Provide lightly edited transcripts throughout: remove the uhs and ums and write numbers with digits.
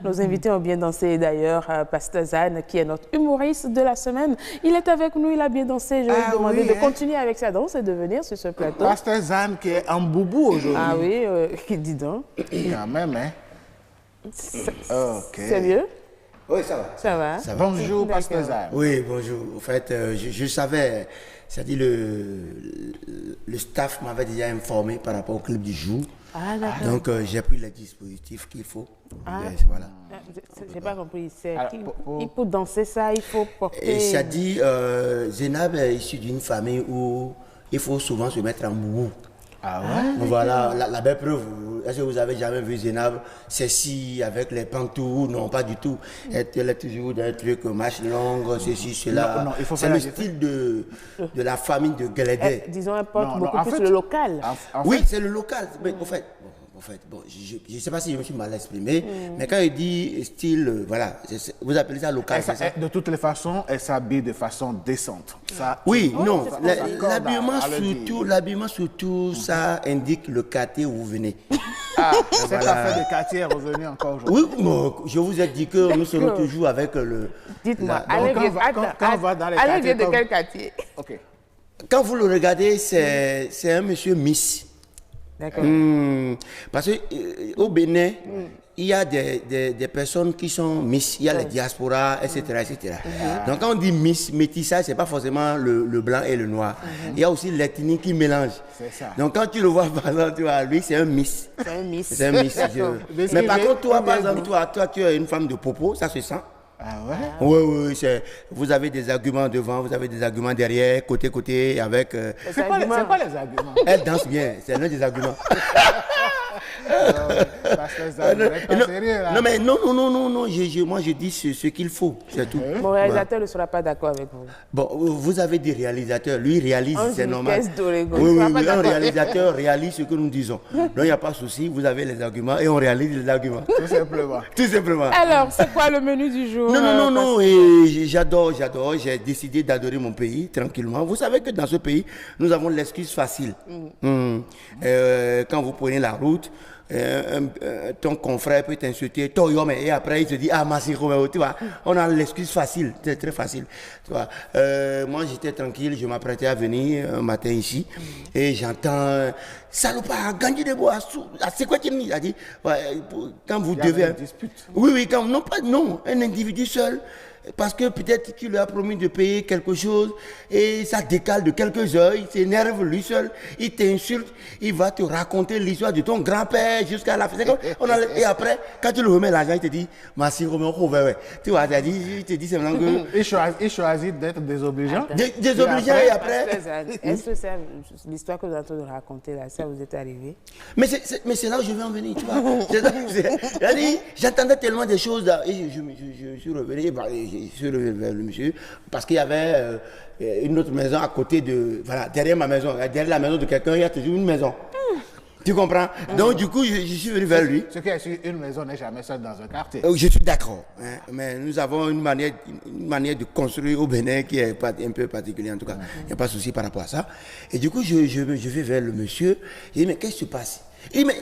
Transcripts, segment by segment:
Nos invités ont bien dansé. D'ailleurs, Pasteur Zane, qui est notre humoriste de la semaine, il est avec nous, il a bien dansé. Je vais lui demander de continuer avec sa danse et de venir sur ce plateau. Pasteur Zane qui est en boubou aujourd'hui. Ah oui, dis donc. Quand même, hein. C'est mieux? Oui, ça va. Ça va. Ça va. Bonjour, Pasteur Zane. Oui, bonjour. En fait, je savais, c'est-à-dire le staff m'avait déjà informé par rapport au clip du jour. Ah, d'accord. Donc, j'ai pris les dispositifs qu'il faut. Ah. Voilà. J'ai pas compris. Alors, pour danser ça, il faut porter... Et ça dit, Zénab est issu d'une famille où il faut souvent se mettre en boubou. Ah ouais? Voilà, la belle preuve. Est-ce que vous avez jamais vu Zénab ceci avec les pantoufles? Non, pas du tout. Elle est toujours dans un truc, marche longue, ceci, cela. Non, il faut c'est faire le la style de la famille de Guélédé. Disons, elle porte Non, beaucoup en plus fait, le local. Oui, c'est le local. Mais en fait, je ne sais pas si je me suis mal exprimé, mais quand il dit style, voilà, vous appelez ça local, c'est ça? De toutes les façons, elle s'habille de façon décente. Ça, Oui, non, l'habillement surtout, ça indique le quartier où vous venez. Ah, cette affaire de quartier est revenue encore aujourd'hui. Oui, mais je vous ai dit que nous serons toujours avec le... Dites-moi, quand on va dans les allez quartiers, vient de quel quartier? Ok. Quand vous le regardez, c'est un monsieur Miss. D'accord. Parce qu'au Bénin, il y a des personnes qui sont Miss, il y a les diasporas, etc. etc. Donc quand on dit Miss, métissage, ce n'est pas forcément le blanc et le noir. Il y a aussi l'ethnie qui mélange. C'est ça. Donc quand tu le vois, par exemple, tu vois, lui, c'est un Miss. C'est un Miss. C'est un Miss. Mais par contre, toi, par exemple, toi, tu es une femme de popo, ça se sent. Ah ouais? Oui, vous avez des arguments devant, vous avez des arguments derrière, côté, avec... C'est quoi les arguments? Elle danse bien, c'est l'un des arguments. Non, mais non, moi je dis ce qu'il faut, c'est tout. Mon réalisateur ne sera pas d'accord avec vous. Bon, vous avez des réalisateurs, lui réalise, c'est normal. Oui, Un réalisateur réalise ce que nous disons. Donc il n'y a pas de souci, vous avez les arguments et on réalise les arguments. Tout simplement. Tout simplement. Alors, c'est quoi le menu du jour? Non, et j'adore, j'ai décidé d'adorer mon pays tranquillement. Vous savez que dans ce pays, nous avons l'excuse facile. Quand vous prenez la route, ton confrère peut t'insulter, et après il te dit, ah, Massi, tu vois, on a l'excuse facile, c'est très facile. Tu vois. Moi, j'étais tranquille, je m'apprêtais à venir un matin ici, et j'entends, salopard, gagner de bois, c'est quoi qu'il me dit? Quand vous devez. Une dispute. Oui, non, un individu seul. Parce que peut-être tu lui as promis de payer quelque chose et ça décale de quelques heures, il s'énerve lui seul, il t'insulte, il va te raconter l'histoire de ton grand-père jusqu'à la fin. Et après, quand tu lui remets l'argent, il te dit, Massi, tu vois, il te dit simplement que... Il choisit d'être désobligeant. Désobligeant et après... Est-ce que c'est l'histoire que vous êtes en train de raconter là, ça vous est arrivé? Mais c'est là où je vais en venir, tu vois. J'entendais tellement des choses là, et je suis revenu, je suis revenu vers le monsieur, parce qu'il y avait une autre maison à côté de... Voilà, derrière ma maison, derrière la maison de quelqu'un, il y a toujours une maison. Tu comprends? Donc du coup, je suis venu vers lui. Ce qui est sûr, une maison n'est jamais seule dans un quartier. Je suis d'accord, hein, mais nous avons une manière de construire au Bénin qui est un peu particulière en tout cas. Il n'y a pas de souci par rapport à ça. Et du coup, je vais vers le monsieur. Je dis, mais qu'est-ce qui se passe? Il dit,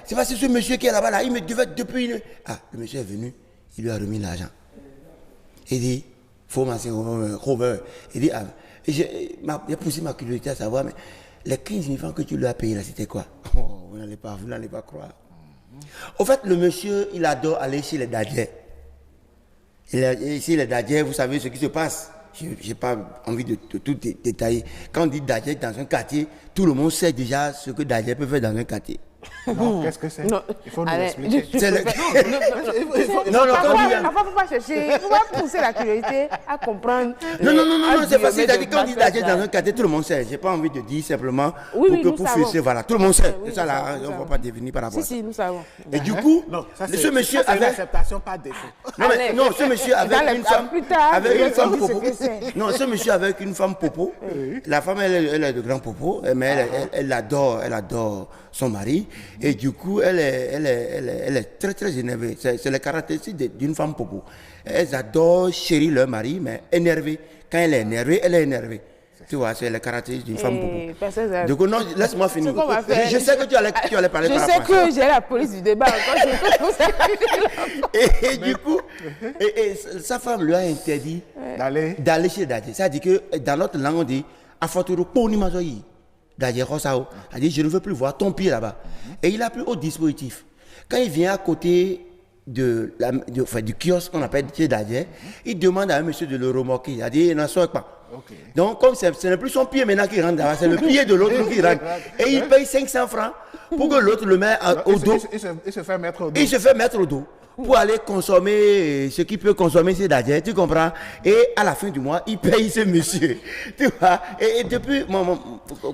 c'est parce que ce monsieur qui est là-bas, là, il me devait depuis une... Ah, le monsieur est venu, il lui a remis l'argent. Il dit, faut m'assurer, Robert. Il dit, j'ai poussé ma curiosité à savoir, mais les 15 000 francs que tu lui as payés là, c'était quoi? Oh, vous n'allez pas croire. Au fait, le monsieur, il adore aller chez les dadjers. Chez les dadjers, vous savez ce qui se passe. Je n'ai pas envie de tout détailler. Quand on dit dadjer dans un quartier, tout le monde sait déjà ce que dadjer peut faire dans un quartier. Non, qu'est-ce que c'est? Il faut nous expliquer. Non, faut pas chercher, il faut pas pousser la curiosité à comprendre. Non, c'est facile. Quand on dit dadjer dans un quartier, tout le monde sait. Je n'ai pas envie de dire simplement pour faire voilà, tout le monde sait. C'est ça là, on ne va pas devenir par rapport à ça. Si, nous savons. Et du coup, ce monsieur avait... l'acceptation par défaut. Non, ce monsieur avec une femme... Avec une femme popo. Non, ce monsieur avec une femme popo. La femme, elle est de grand popo, mais elle adore son mari. Et du coup, elle est très très énervée. C'est les caractéristiques d'une femme popo. Elles adorent chérir leur mari, mais énervée. Quand elle est énervée, elle est énervée. Tu vois, c'est les caractéristiques d'une femme popo. Du coup, non, laisse-moi finir. Je sais que tu allais parler par rapport à ça. Je sais que j'ai la police du débat. Et du coup, sa femme lui a interdit d'aller chez Dadje. C'est-à-dire que dans notre langue, on dit « Afaturu poni mazoyi ». Dadje Rosao. Il dit « Je ne veux plus voir ton pied là-bas ». Et il a pris au dispositif. Quand il vient à côté du kiosque qu'on appelle chez Dadje, il demande à un monsieur de le remorquer. Il a dit « Il n'en sort pas ». Okay. Donc, comme ce n'est plus son pied maintenant qui rentre, c'est le pied de l'autre qui rentre. Et il paye 500 francs pour que l'autre le mette au dos. Il se fait mettre au dos. Il se fait mettre au dos pour aller consommer ce qu'il peut consommer, c'est Dadje, tu comprends? Et à la fin du mois, il paye ce monsieur. Tu vois? Et depuis,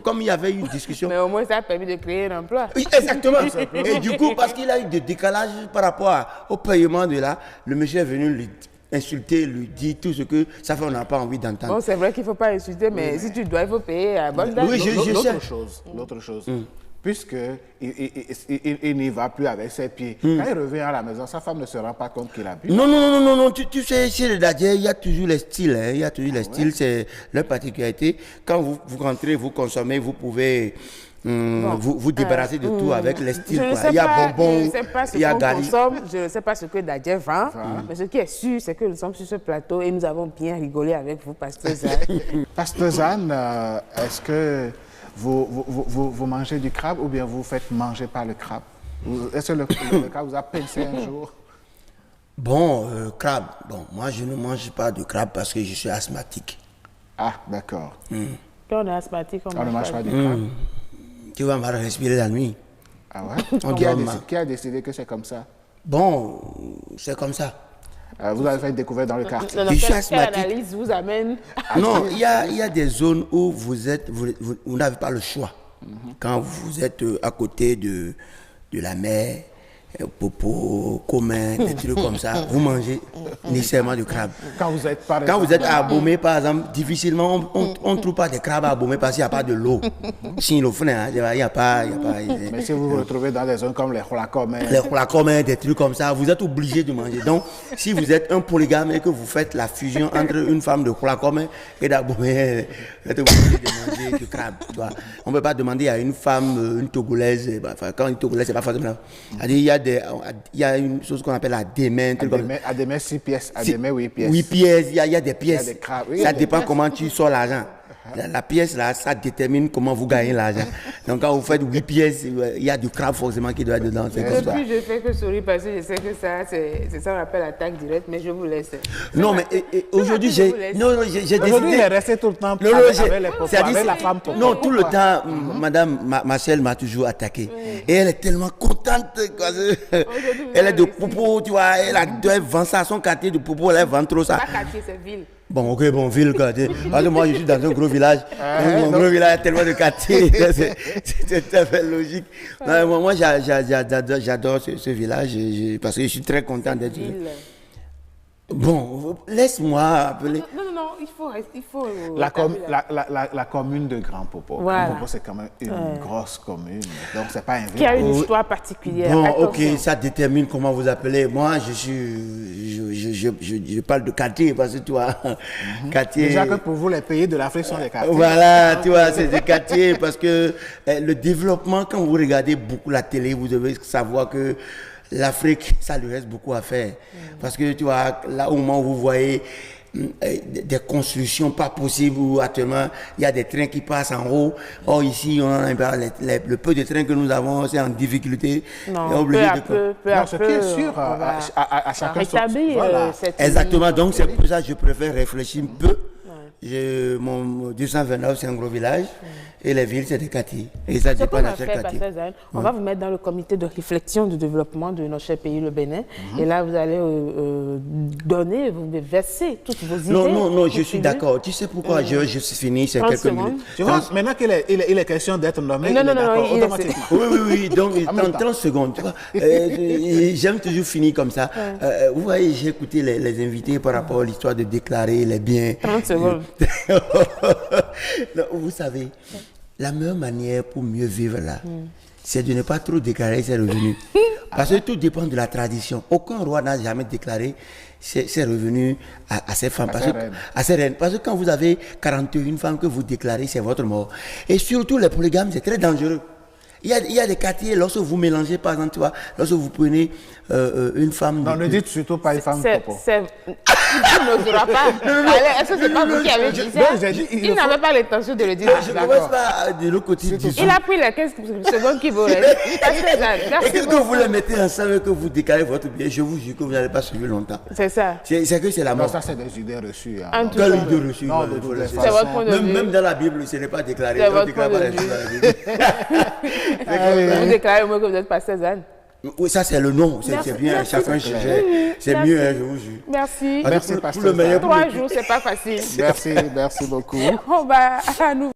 comme il y avait eu une discussion. Mais au moins, ça a permis de créer un emploi. Oui, exactement. Et du coup, parce qu'il a eu des décalages par rapport au paiement de là, le monsieur est venu lui insulter, lui dire tout ce que sa femme n'a pas envie d'entendre. Bon, c'est vrai qu'il ne faut pas insulter, mais si tu dois, il faut payer à bonne date. Oui, l'autre chose, puisqu'il n'y va plus avec ses pieds. Quand il revient à la maison, sa femme ne se rend pas compte qu'il a bu. Non, tu sais, chez les Dadje, il y a toujours les styles. Il y a toujours les styles, c'est leur particularité. Quand vous rentrez, vous consommez, vous pouvez vous débarrasser de tout avec les styles. Il y a bonbons, il y a gari. Je ne sais pas ce que Dadje vend, mais ce qui est sûr, c'est que nous sommes sur ce plateau et nous avons bien rigolé avec vous, Pasteur Zane. Pasteur Zane, est-ce que vous mangez du crabe ou bien vous faites manger par le crabe? Est-ce que le crabe vous a pincé un jour? Bon, crabe. Bon, moi je ne mange pas de crabe parce que je suis asthmatique. Ah, d'accord. Quand on est asthmatique, on ne mange pas du crabe. Tu vas mal respirer la nuit. Ah ouais? Qui a décidé que c'est comme ça? Bon, c'est comme ça. Vous avez fait une découverte dans le quartier. Quelle analyse vous amène? Non, il y a des zones où vous n'avez pas le choix. Quand vous êtes à côté de la mer, popo, commun, des trucs comme ça, vous mangez nécessairement du crabe. Quand vous êtes à Abomey, par exemple, difficilement, on ne trouve pas de crabe à Abomey parce qu'il n'y a pas de l'eau. Si l'eau il n'y a pas. Mais si vous vous retrouvez dans des zones comme les Kholakomé, des trucs comme ça, vous êtes obligé de manger. Donc, si vous êtes un polygame et que vous faites la fusion entre une femme de Kholakomé et d'Abomey, vous êtes obligé de manger du crabe. On ne peut pas demander à une femme, une Togolaise, quand une Togolaise, c'est pas forcément. Il y a une chose qu'on appelle Adémé. Adémé 6 pièces, Adémé 8 pièces. 8 pièces, il y a des pièces. Il y a des crabes, oui, ça dépend comment tu sors l'argent. La pièce là, ça détermine comment vous gagnez l'argent. Donc quand vous faites 8 pièces, il y a du crabe forcément qui doit être dedans. Depuis, je fais que sourire parce que je sais que ça, c'est ça qu'on appelle attaque directe, mais je vous laisse. Non, mais aujourd'hui, j'ai décidé. Aujourd'hui, il est resté tout le temps avec la femme popo. Non, tout le temps, madame Marcel m'a toujours attaqué. Et elle est tellement contente. Elle est de popo, tu vois. Elle vend ça à son quartier de popo, elle vend trop ça. Pas quartier, c'est ville. Bon, ok, bon, ville, quartier. Parce que moi, je suis dans un gros village. Mon gros village a tellement de quartiers. C'est tout à fait logique. Non, moi, j'adore ce village parce que je suis très content d'être là. Bon, laisse-moi appeler. Non, il faut la commune de Grand Popo. Voilà. Grand Popo, c'est quand même une grosse commune. Donc, c'est pas un qui a une histoire particulière. Bon, attention. Ok, ça détermine comment vous appelez. Moi, je parle de quartier parce que toi, quartier. Déjà que pour vous, les pays de l'Afrique sont des quartiers. Voilà, tu vois, c'est des quartiers parce que le développement, quand vous regardez beaucoup la télé, vous devez savoir que l'Afrique, ça lui reste beaucoup à faire. Parce que tu vois, là au moment où vous voyez des constructions pas possibles, où actuellement il y a des trains qui passent en haut. Or ici, le peu de trains que nous avons, c'est en difficulté. Non, peu à peu. Ce qui est sûr, à chacun rétablir cette exactement, donc c'est pour ça que je préfère réfléchir un peu. Mon 229, c'est un gros village. Et les villes, c'est des quartiers. Et ça dépend de chaque quartier. On va vous mettre dans le comité de réflexion du développement de notre cher pays, le Bénin. Et là, vous allez vous verser toutes vos idées. Non, je suis d'accord. Tu sais pourquoi je suis fini, c'est quelques minutes. Tu vois, maintenant qu'il est question d'être nommé, non, automatiquement. Oui, donc en 30 secondes, tu vois. J'aime toujours finir comme ça. Vous voyez, j'ai écouté les invités par rapport à l'histoire de déclarer les biens. 30 secondes. Non, vous savez, la meilleure manière pour mieux vivre là, c'est de ne pas trop déclarer ses revenus. Parce que tout dépend de la tradition. Aucun roi n'a jamais déclaré ses revenus à ses femmes, à ses reines. Parce que quand vous avez 41 femmes que vous déclarez, c'est votre mort. Et surtout, les polygames, c'est très dangereux. Il y a des quartiers, lorsque vous mélangez, par exemple, tu vois, lorsque vous prenez une femme... Non, ne dites surtout pas une femme copo. Il n'osera pas. Est-ce que c'est pas vous qui avez dit ça? Il n'avait pas l'intention de le dire. Je ne commence pas de l'autre côté. Il a pris les 15 secondes qui vous restent. Et que vous les mettez ensemble et que vous déclarez votre bien, je vous jure que vous n'allez pas suivre longtemps. C'est ça. C'est que c'est la mort. Non, ça, c'est des idées reçues. En tout cas. Quelle idée reçue? C'est votre point de vue. Même dans la Bible, ce n'est pas déclaré. C'est votre point de vue. Vous déclarez au moins que vous êtes pasteur Zane. Oui, ça c'est le nom, c'est bien, chacun sujet. C'est mieux, hein, je vous jure. Merci. Merci, pour le meilleur. 3 jours, c'est pas facile. Merci beaucoup. On va à nouveau.